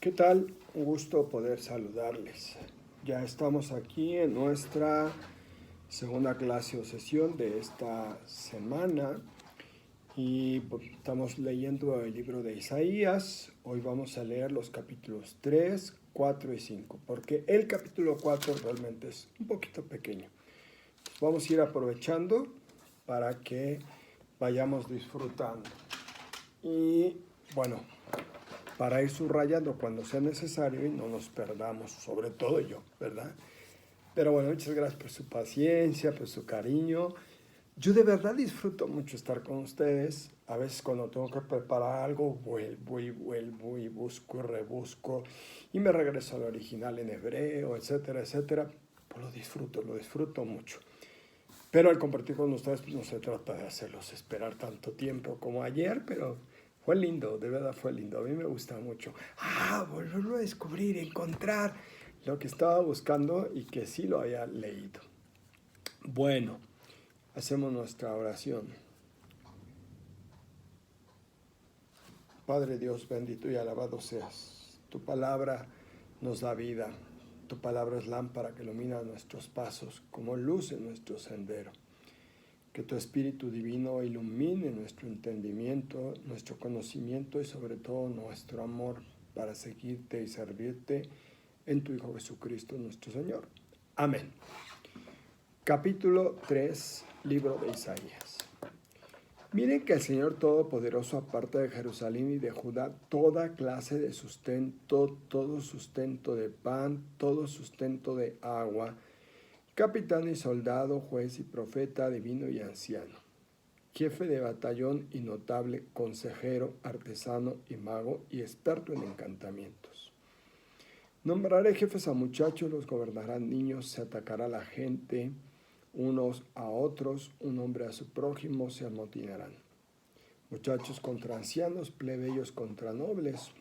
¿Qué tal? Un gusto poder saludarles. Ya estamos aquí en nuestra segunda clase o sesión de esta semana y estamos leyendo el libro de Isaías. Hoy vamos a leer los capítulos 3, 4 y 5, porque el capítulo 4 realmente es un poquito pequeño. Vamos a ir aprovechando para que vayamos disfrutando. Y bueno, para ir subrayando cuando sea necesario y no nos perdamos, sobre todo yo, ¿verdad? Pero bueno, muchas gracias por su paciencia, por su cariño. Yo de verdad disfruto mucho estar con ustedes. A veces cuando tengo que preparar algo, vuelvo y busco y rebusco y me regreso al original en hebreo, etcétera, etcétera. Pues lo disfruto mucho. Pero al compartir con ustedes, pues no se trata de hacerlos esperar tanto tiempo como ayer, pero fue lindo, de verdad fue lindo. A mí me gusta mucho. Volverlo a descubrir, encontrar lo que estaba buscando y que sí lo había leído. Bueno, hacemos nuestra oración. Padre Dios, bendito y alabado seas. Tu palabra nos da vida. Tu palabra es lámpara que ilumina nuestros pasos, como luz en nuestro sendero. Que tu Espíritu Divino ilumine nuestro entendimiento, nuestro conocimiento y sobre todo nuestro amor para seguirte y servirte en tu Hijo Jesucristo nuestro Señor. Amén. Capítulo 3, libro de Isaías. Miren que el Señor Todopoderoso aparta de Jerusalén y de Judá toda clase de sustento, todo sustento de pan, todo sustento de agua, capitán y soldado, juez y profeta, divino y anciano, jefe de batallón y notable, consejero, artesano y mago y experto en encantamientos. Nombraré jefes a muchachos, los gobernarán niños, se atacará a la gente, unos a otros, un hombre a su prójimo, se amotinarán. Muchachos contra ancianos, plebeyos contra nobles.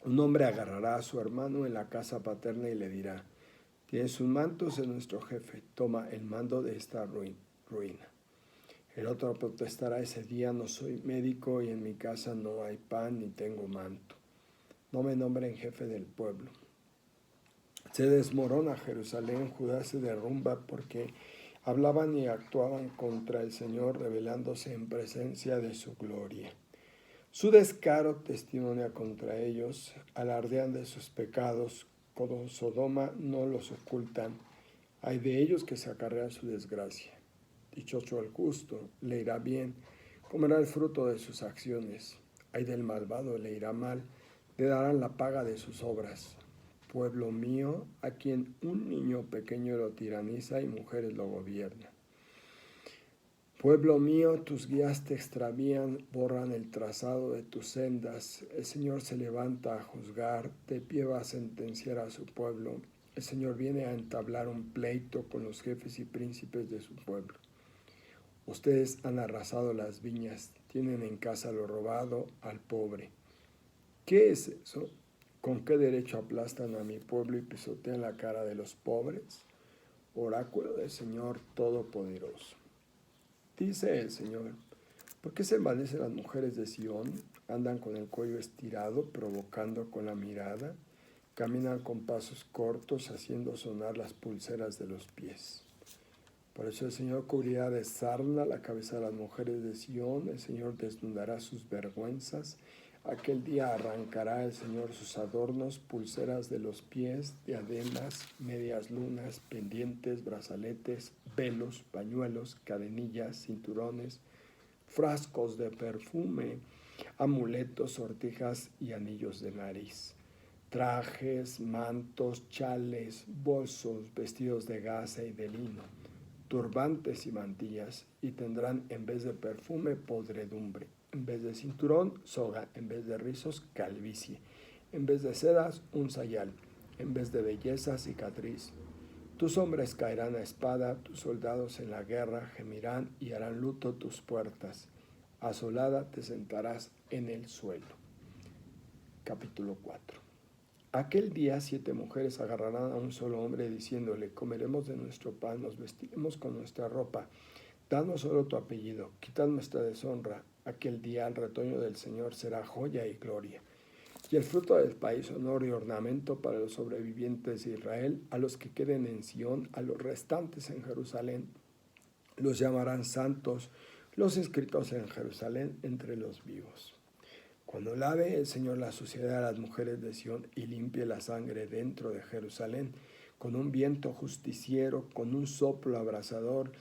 Un hombre agarrará a su hermano en la casa paterna y le dirá: tienes sus mantos, es nuestro jefe, toma el mando de esta ruina. El otro protestará ese día: no soy médico y en mi casa no hay pan ni tengo manto. No me nombren jefe del pueblo. Se desmorona Jerusalén, Judá se derrumba porque hablaban y actuaban contra el Señor, revelándose en presencia de su gloria. Su descaro testimonia contra ellos, alardean de sus pecados, como Sodoma no los ocultan. Hay de ellos que se acarrean su desgracia. Dichoso el justo, le irá bien, comerá el fruto de sus acciones. Ay del malvado, le irá mal, le darán la paga de sus obras. Pueblo mío, a quien un niño pequeño lo tiraniza y mujeres lo gobiernan. Pueblo mío, tus guías te extravían, borran el trazado de tus sendas. El Señor se levanta a juzgar, de pie va a sentenciar a su pueblo. El Señor viene a entablar un pleito con los jefes y príncipes de su pueblo. Ustedes han arrasado las viñas, tienen en casa lo robado al pobre. ¿Qué es eso? ¿Con qué derecho aplastan a mi pueblo y pisotean la cara de los pobres? Oráculo del Señor Todopoderoso. Dice el Señor: ¿por qué se envanecen las mujeres de Sión? Andan con el cuello estirado, provocando con la mirada. Caminan con pasos cortos, haciendo sonar las pulseras de los pies. Por eso el Señor cubrirá de sarna la cabeza de las mujeres de Sión. El Señor desnudará sus vergüenzas. Aquel día arrancará el Señor sus adornos, pulseras de los pies, diademas, medias lunas, pendientes, brazaletes, velos, pañuelos, cadenillas, cinturones, frascos de perfume, amuletos, sortijas y anillos de nariz, trajes, mantos, chales, bolsos, vestidos de gasa y de lino, turbantes y mantillas, y tendrán en vez de perfume podredumbre, en vez de cinturón soga, en vez de rizos calvicie, en vez de sedas un sayal, en vez de belleza cicatriz. Tus hombres caerán a espada, tus soldados en la guerra gemirán y harán luto tus puertas. Asolada te sentarás en el suelo. Capítulo 4. Aquel día 7 mujeres agarrarán a un solo hombre diciéndole: comeremos de nuestro pan, nos vestiremos con nuestra ropa. Danos solo tu apellido, quitad nuestra deshonra. Aquel día el retoño del Señor será joya y gloria. y el fruto del país honor y ornamento para los sobrevivientes de Israel, a los que queden en Sión, a los restantes en Jerusalén. Los llamarán santos, los inscritos en Jerusalén entre los vivos. Cuando lave el Señor la suciedad de las mujeres de Sión y limpie la sangre dentro de Jerusalén, con un viento justiciero, con un soplo abrasador,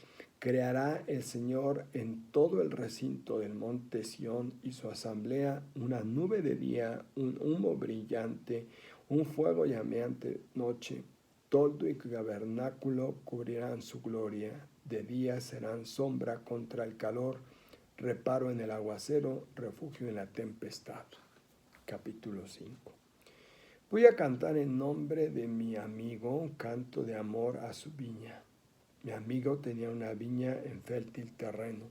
creará el Señor en todo el recinto del monte Sión y su asamblea una nube de día, un humo brillante, un fuego llameante noche. Todo el tabernáculo cubrirán su gloria. De día serán sombra contra el calor, reparo en el aguacero, refugio en la tempestad. Capítulo 5. Voy a cantar en nombre de mi amigo un canto de amor a su viña. Mi amigo tenía una viña en fértil terreno.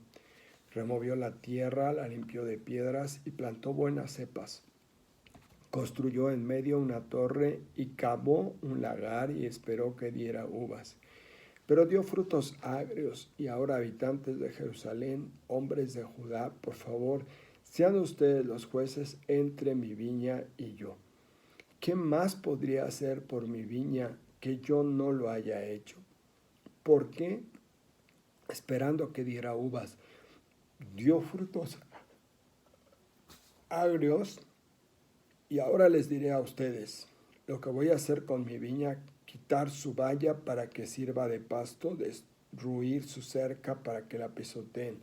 Removió la tierra, la limpió de piedras y plantó buenas cepas. Construyó en medio una torre y cavó un lagar y esperó que diera uvas. Pero dio frutos agrios. Y ahora, habitantes de Jerusalén, hombres de Judá, por favor, sean ustedes los jueces entre mi viña y yo. ¿Qué más podría hacer por mi viña que yo no lo haya hecho? ¿Por qué, esperando que diera uvas, dio frutos agrios? Y ahora les diré a ustedes lo que voy a hacer con mi viña: quitar su valla para que sirva de pasto, destruir su cerca para que la pisoteen.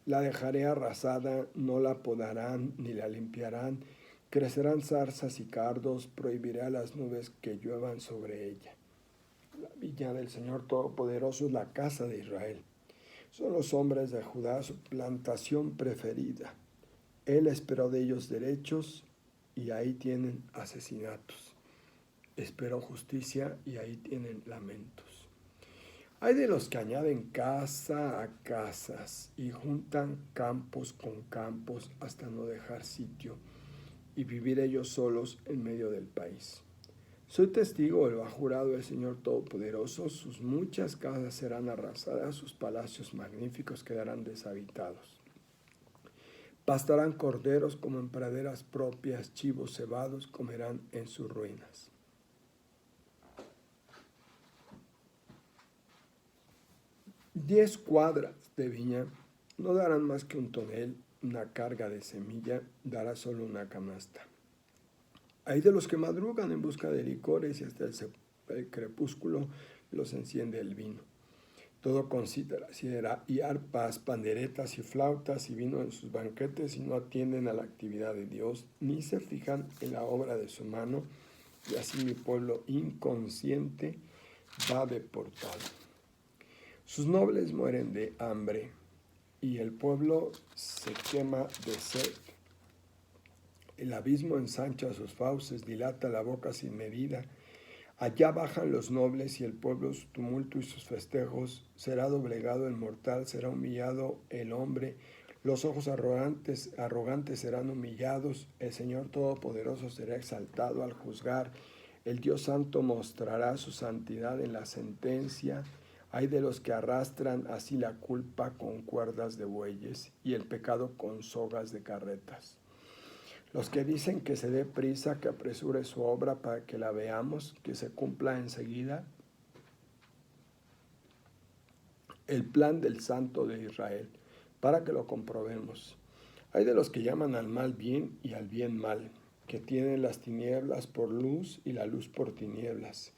La dejaré arrasada, no la podarán ni la limpiarán. Crecerán zarzas y cardos, prohibiré a las nubes que lluevan sobre ella. La viña del Señor Todopoderoso es la casa de Israel. Son los hombres de Judá su plantación preferida. Él esperó de ellos derechos y ahí tienen asesinatos. Esperó justicia y ahí tienen lamentos. Hay de los que añaden casa a casas y juntan campos con campos hasta no dejar sitio y vivir ellos solos en medio del país. Soy testigo, lo ha jurado el Señor Todopoderoso: sus muchas casas serán arrasadas, sus palacios magníficos quedarán deshabitados. Pastarán corderos como en praderas propias, chivos cebados comerán en sus ruinas. Diez cuadras de viña no darán más que un tonel, una carga de semilla dará solo una canasta. Hay de los que madrugan en busca de licores y hasta el crepúsculo los enciende el vino. Todo con cítaras y arpas, panderetas y flautas y vino en sus banquetes, y no atienden a la actividad de Dios, ni se fijan en la obra de su mano, y así mi pueblo inconsciente va deportado. Sus nobles mueren de hambre, y el pueblo se quema de sed. El abismo ensancha sus fauces, dilata la boca sin medida. Allá bajan los nobles y el pueblo, su tumulto y sus festejos. Será doblegado el mortal, será humillado el hombre. Los ojos arrogantes serán humillados. El Señor Todopoderoso será exaltado al juzgar. El Dios Santo mostrará su santidad en la sentencia. Hay de los que arrastran así la culpa con cuerdas de bueyes y el pecado con sogas de carretas. Los que dicen que se dé prisa, que apresure su obra para que la veamos, que se cumpla enseguida el plan del Santo de Israel, para que lo comprobemos. Hay de los que llaman al mal bien y al bien mal, que tienen las tinieblas por luz y la luz por tinieblas,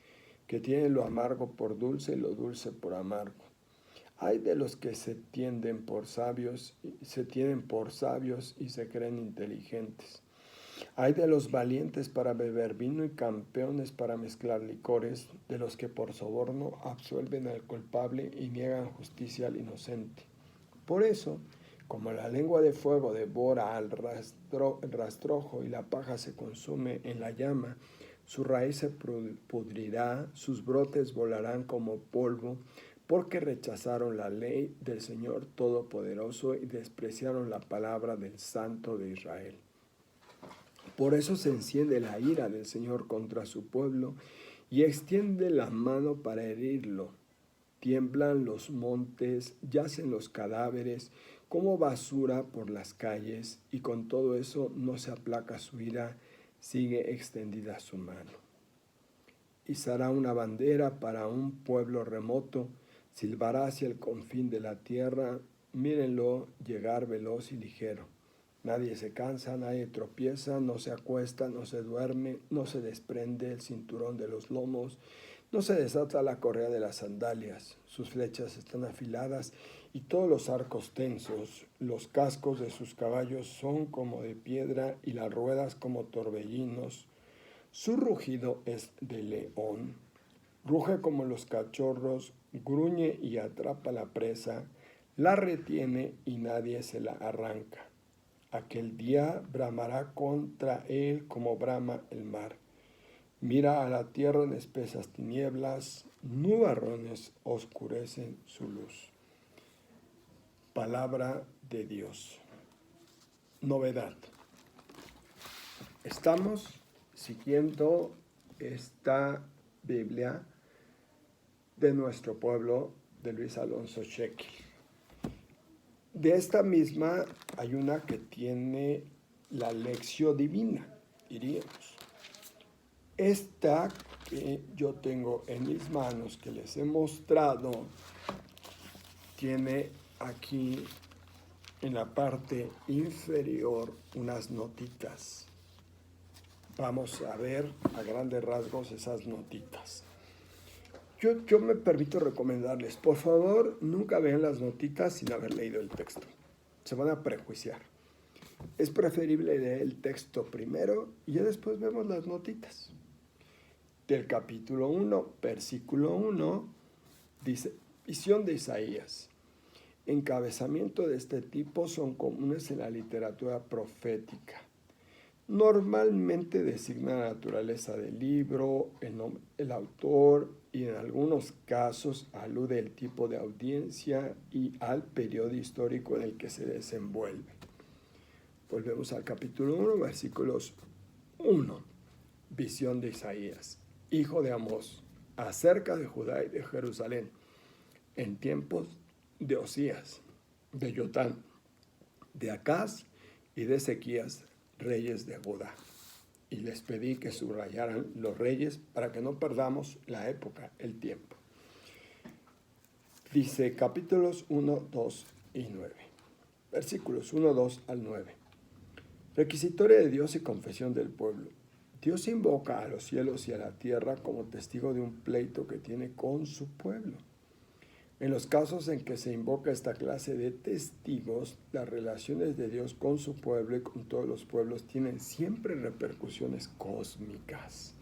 que tienen lo amargo por dulce y lo dulce por amargo. Hay de los que se tienen por sabios y se creen inteligentes. Hay de los valientes para beber vino y campeones para mezclar licores, de los que por soborno absuelven al culpable y niegan justicia al inocente. Por eso, como la lengua de fuego devora al rastrojo y la paja se consume en la llama, su raíz se pudrirá, sus brotes volarán como polvo, porque rechazaron la ley del Señor Todopoderoso y despreciaron la palabra del Santo de Israel. Por eso se enciende la ira del Señor contra su pueblo y extiende la mano para herirlo. Tiemblan los montes, yacen los cadáveres como basura por las calles, y con todo eso no se aplaca su ira, sigue extendida su mano. Izará una bandera para un pueblo remoto, silbará hacia el confín de la tierra, mírenlo llegar veloz y ligero. Nadie se cansa, nadie tropieza, no se acuesta, no se duerme, no se desprende el cinturón de los lomos, no se desata la correa de las sandalias. Sus flechas están afiladas y todos los arcos tensos. Los cascos de sus caballos son como de piedra y las ruedas como torbellinos. Su rugido es de león. Ruge como los cachorros, gruñe y atrapa la presa, la retiene y nadie se la arranca. Aquel día bramará contra él como brama el mar. Mira a la tierra en espesas tinieblas, nubarrones oscurecen su luz. Palabra de Dios. Novedad. Estamos siguiendo esta Biblia de nuestro pueblo de Luis Alonso Shekel. De esta misma hay una que tiene la lección divina, diríamos. Esta que yo tengo en mis manos, que les he mostrado, tiene aquí en la parte inferior unas notitas. Vamos a ver a grandes rasgos esas notitas. Yo me permito recomendarles, por favor, nunca vean las notitas sin haber leído el texto. Se van a prejuiciar. Es preferible leer el texto primero y ya después vemos las notitas. Del capítulo 1, versículo 1, dice, visión de Isaías. Encabezamientos de este tipo son comunes en la literatura profética. Normalmente designa la naturaleza del libro, el autor y en algunos casos alude al tipo de audiencia y al periodo histórico en el que se desenvuelve. Volvemos al capítulo 1, versículos 1. Visión de Isaías, hijo de Amós, acerca de Judá y de Jerusalén, en tiempos de Osías, de Jotán, de Acaz y de Ezequías, reyes de Judá. Y les pedí que subrayaran los reyes para que no perdamos la época, el tiempo. Dice capítulos 1, 2 y 9. Versículos 1, 2 al 9. Requisitoria de Dios y confesión del pueblo. Dios invoca a los cielos y a la tierra como testigo de un pleito que tiene con su pueblo. En los casos en que se invoca esta clase de testigos, las relaciones de Dios con su pueblo y con todos los pueblos tienen siempre repercusiones cósmicas,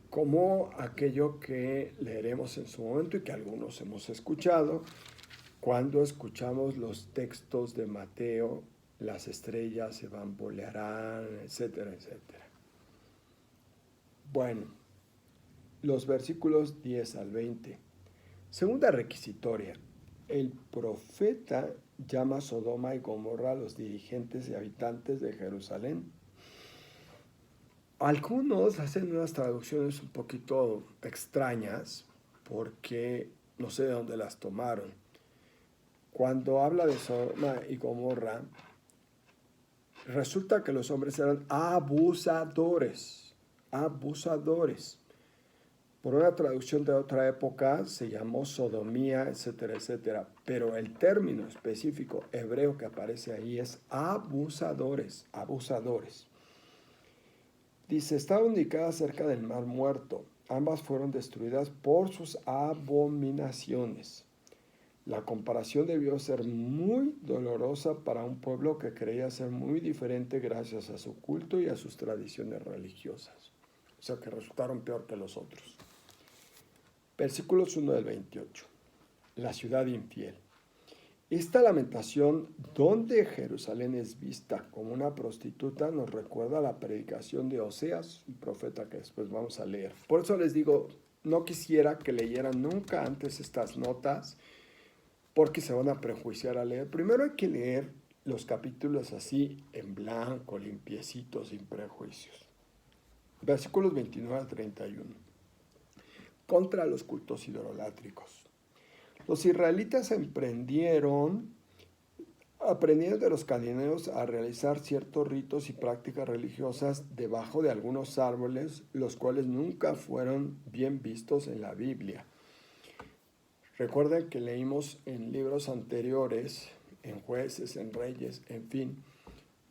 como aquello que leeremos en su momento y que algunos hemos escuchado cuando escuchamos los textos de Mateo, las estrellas se bambolearán, etcétera, etcétera. Bueno, los versículos 10 al 20. Segunda requisitoria, el profeta llama a Sodoma y Gomorra a los dirigentes y habitantes de Jerusalén. Algunos hacen unas traducciones un poquito extrañas porque no sé de dónde las tomaron. Cuando habla de Sodoma y Gomorra, resulta que los hombres eran abusadores. Por una traducción de otra época se llamó sodomía, etcétera, etcétera. Pero el término específico hebreo que aparece ahí es abusadores. Dice, estaba ubicada cerca del Mar Muerto. Ambas fueron destruidas por sus abominaciones. La comparación debió ser muy dolorosa para un pueblo que creía ser muy diferente gracias a su culto y a sus tradiciones religiosas. O sea que resultaron peor que los otros. Versículos 1 del 28. La ciudad infiel. Esta lamentación donde Jerusalén es vista como una prostituta nos recuerda a la predicación de Oseas, un profeta que después vamos a leer. Por eso les digo, no quisiera que leyeran nunca antes estas notas porque se van a prejuiciar al leer. Primero hay que leer los capítulos así en blanco, limpiecitos, sin prejuicios. Versículos 29 al 31. Contra los cultos idolátricos. Los israelitas emprendieron Aprendieron de los caldeos a realizar ciertos ritos y prácticas religiosas debajo de algunos árboles, los cuales nunca fueron bien vistos en la Biblia. Recuerden que leímos en libros anteriores, en Jueces, en Reyes, en fin,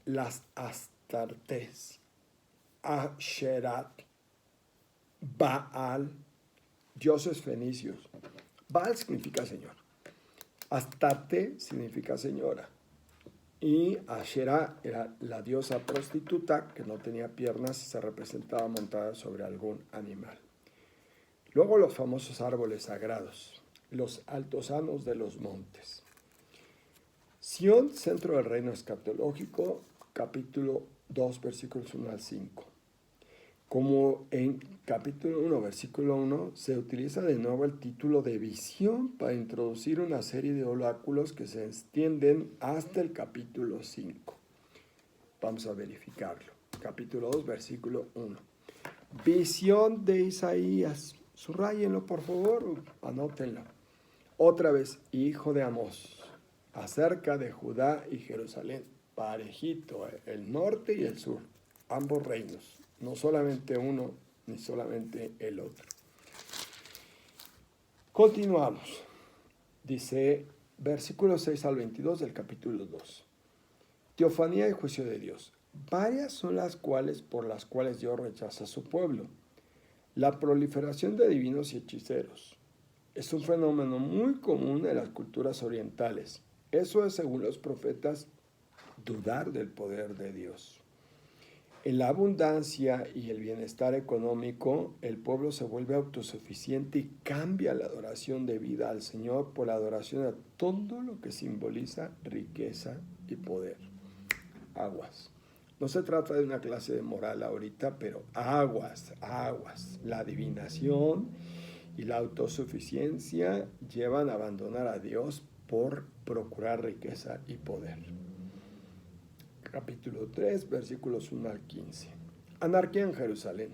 las Astartes, Asherat, Baal, dioses fenicios. Baal significa señor. Astarte significa señora. Y Asherah era la diosa prostituta que no tenía piernas y se representaba montada sobre algún animal. Luego los famosos árboles sagrados, los altosanos de los montes. Sión, centro del reino escatológico, capítulo 2, versículos 1 al 5. Como en capítulo 1, versículo 1, se utiliza de nuevo el título de visión para introducir una serie de oráculos que se extienden hasta el capítulo 5. Vamos a verificarlo. Capítulo 2, versículo 1. Visión de Isaías. Subrayenlo, por favor, anótenlo. Otra vez, hijo de Amós, acerca de Judá y Jerusalén, parejito, el norte y el sur, ambos reinos. No solamente uno, ni solamente el otro. Continuamos. Dice, versículos 6 al 22 del capítulo 2. Teofanía y juicio de Dios. Varias son las cuales por las cuales Dios rechaza a su pueblo. La proliferación de adivinos y hechiceros. Es un fenómeno muy común en las culturas orientales. Eso es, según los profetas, dudar del poder de Dios. En la abundancia y el bienestar económico, el pueblo se vuelve autosuficiente y cambia la adoración debida al Señor por la adoración a todo lo que simboliza riqueza y poder. Aguas. No se trata de una clase de moral ahorita, pero aguas. La adivinación y la autosuficiencia llevan a abandonar a Dios por procurar riqueza y poder. Capítulo 3, versículos 1 al 15. Anarquía en Jerusalén.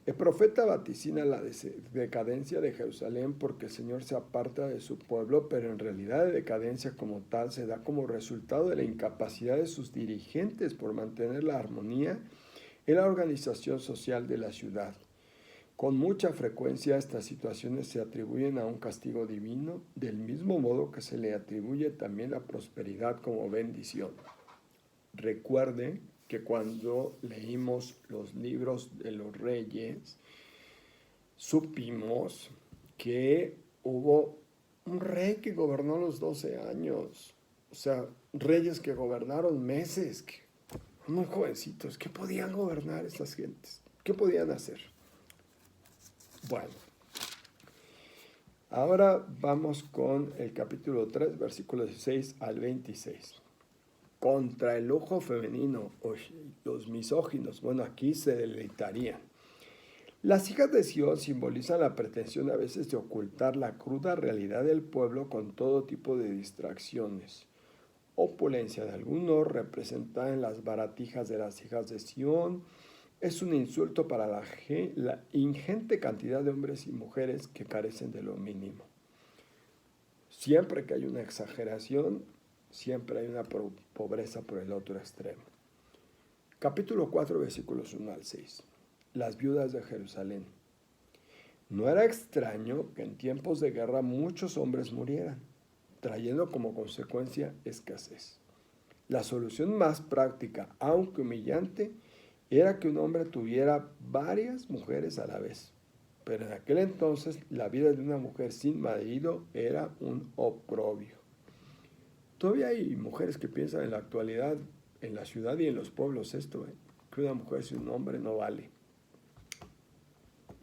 El profeta vaticina la decadencia de Jerusalén porque el Señor se aparta de su pueblo, pero en realidad la decadencia como tal se da como resultado de la incapacidad de sus dirigentes por mantener la armonía en la organización social de la ciudad. Con mucha frecuencia estas situaciones se atribuyen a un castigo divino, del mismo modo que se le atribuye también la prosperidad como bendición. Recuerde que cuando leímos los libros de los reyes, supimos que hubo un rey que gobernó los 12 años. O sea, reyes que gobernaron meses, muy jovencitos. ¿Qué podían gobernar estas gentes? ¿Qué podían hacer? Bueno, ahora vamos con el capítulo 3, versículos 16 al 26. Contra el lujo femenino, los misóginos, bueno, aquí se deleitarían. Las hijas de Sión simbolizan la pretensión a veces de ocultar la cruda realidad del pueblo con todo tipo de distracciones. Opulencia de algunos, representada en las baratijas de las hijas de Sión, es un insulto para la ingente cantidad de hombres y mujeres que carecen de lo mínimo. Siempre que hay una exageración, siempre hay una pobreza por el otro extremo. Capítulo 4, versículos 1 al 6. Las viudas de Jerusalén. No era extraño que en tiempos de guerra muchos hombres murieran, trayendo como consecuencia escasez. La solución más práctica, aunque humillante, era que un hombre tuviera varias mujeres a la vez. Pero en aquel entonces la vida de una mujer sin marido era un oprobio. Todavía hay mujeres que piensan en la actualidad, en la ciudad y en los pueblos que una mujer sin un hombre no vale.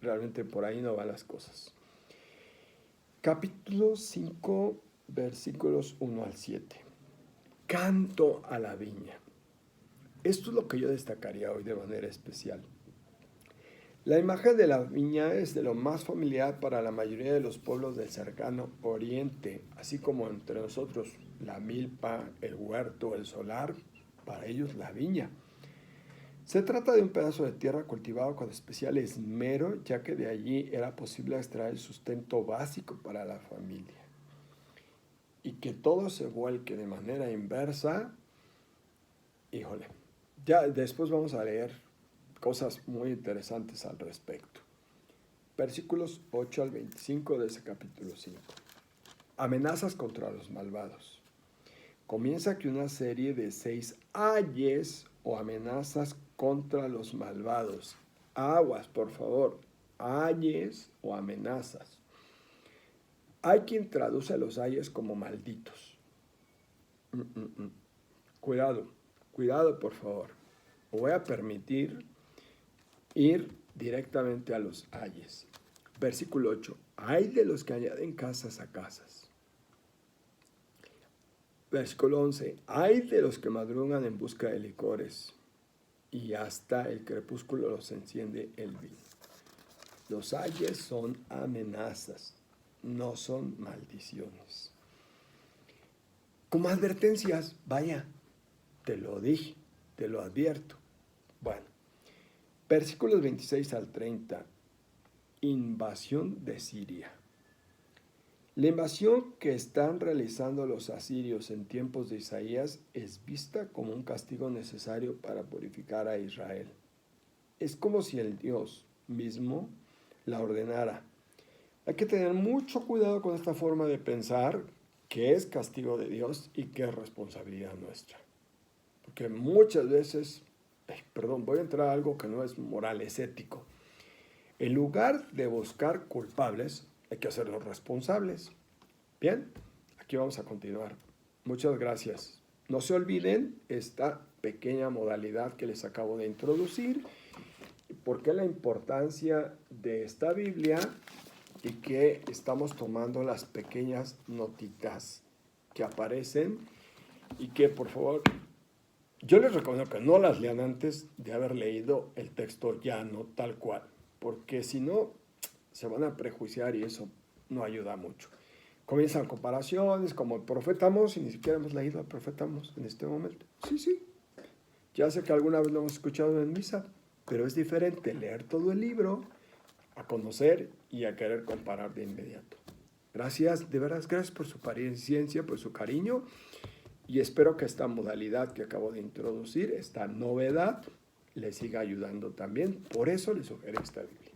Realmente por ahí no van las cosas. Capítulo 5, versículos 1 al 7. Canto a la viña. Esto es lo que yo destacaría hoy de manera especial. La imagen de la viña es de lo más familiar para la mayoría de los pueblos del cercano Oriente, así como entre nosotros la milpa, el huerto, el solar, para ellos la viña. Se trata de un pedazo de tierra cultivado con especial esmero, ya que de allí era posible extraer el sustento básico para la familia. y que todo se vuelque de manera inversa, híjole, ya después vamos a leer cosas muy interesantes al respecto. Versículos 8 al 25 de ese capítulo 5. Amenazas contra los malvados. Comienza aquí una serie de 6 ayes o amenazas contra los malvados. Aguas, por favor, ayes o amenazas. Hay quien traduce los ayes como malditos. Cuidado, por favor. Voy a permitir ir directamente a los ayes. Versículo 8. Ay de los que añaden casas a casas. Versículo 11. Ay de los que madrugan en busca de licores y hasta el crepúsculo los enciende el vino. Los ayes son amenazas, no son maldiciones. Como advertencias, vaya, te lo dije, te lo advierto. Bueno, versículos 26 al 30. Invasión de Siria. La invasión que están realizando los asirios en tiempos de Isaías es vista como un castigo necesario para purificar a Israel. Es como si el Dios mismo la ordenara. Hay que tener mucho cuidado con esta forma de pensar que es castigo de Dios y que es responsabilidad nuestra. Porque muchas veces, voy a entrar a algo que no es moral, es ético. En lugar de buscar culpables, hay que hacerlos responsables. Bien, aquí vamos a continuar. Muchas gracias. No se olviden esta pequeña modalidad que les acabo de introducir. ¿Por qué la importancia de esta Biblia? Y que estamos tomando las pequeñas notitas que aparecen y que, por favor, yo les recomiendo que no las lean antes de haber leído el texto llano tal cual, porque si no, se van a prejuiciar y eso no ayuda mucho. Comienzan comparaciones como el profeta Amós, y ni siquiera hemos leído al profeta Amós en este momento. Sí, ya sé que alguna vez lo hemos escuchado en misa, pero es diferente leer todo el libro a conocer y a querer comparar de inmediato. Gracias, de veras, gracias por su paciencia, por su cariño, y espero que esta modalidad que acabo de introducir, esta novedad, les siga ayudando también. Por eso les sugiero esta Biblia.